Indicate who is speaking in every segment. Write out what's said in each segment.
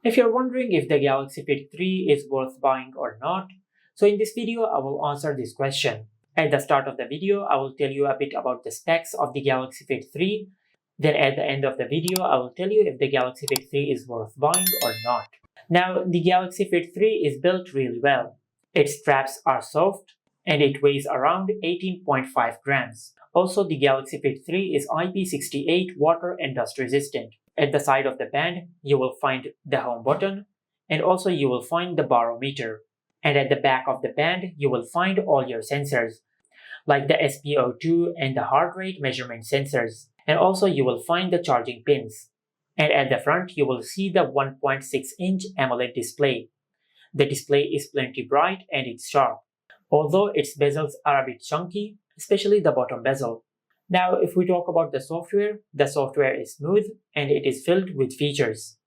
Speaker 1: If you're wondering if the Galaxy Fit 3 is worth buying or not, so in this video I will answer this question. At the start of the video, I will tell you a bit about the specs of the Galaxy Fit 3. Then at the end of the video, I will tell you if the Galaxy Fit 3 is worth buying or not. Now, the Galaxy Fit 3 is built really well. Its straps are soft and it weighs around 18.5 grams. Also, the Galaxy Fit 3 is IP68 water and dust resistant. At the side of the band, you will find the home button and also you will find the barometer. And at the back of the band, you will find all your sensors, like the SpO2 and the heart rate measurement sensors. And also you will find the charging pins. And at the front, you will see the 1.6-inch AMOLED display. The display is plenty bright and it's sharp, although its bezels are a bit chunky, especially the bottom bezel. Now, if we talk about the software is smooth and it is filled with features.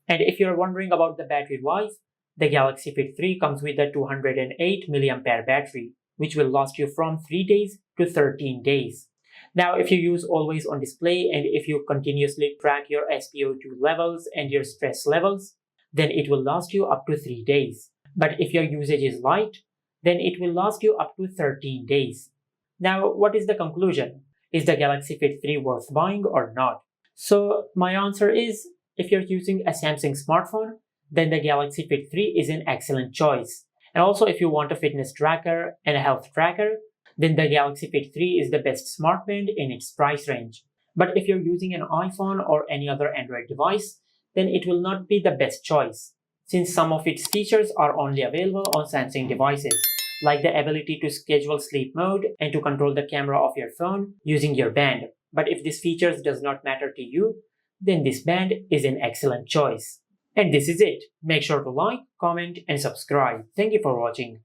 Speaker 1: And if you're wondering about the battery life, the Galaxy Fit 3 comes with a 208 mAh battery, which will last you from 3 days to 13 days. Now, if you use always on display and if you continuously track your SpO2 levels and your stress levels, then it will last you up to 3 days. But if your usage is light, then it will last you up to 13 days. Now, what is the conclusion? Is the Galaxy Fit 3 worth buying or not? So, my answer is, if you're using a Samsung smartphone, then the Galaxy Fit 3 is an excellent choice. And also, if you want a fitness tracker and a health tracker, then the Galaxy Fit 3 is the best smartband in its price range. But if you're using an iPhone or any other Android device, then it will not be the best choice, since some of its features are only available on Samsung devices, like the ability to schedule sleep mode and to control the camera of your phone using your band. But if these features does not matter to you, then this band is an excellent choice. And this is it. Make sure to like, comment and subscribe. Thank you for watching.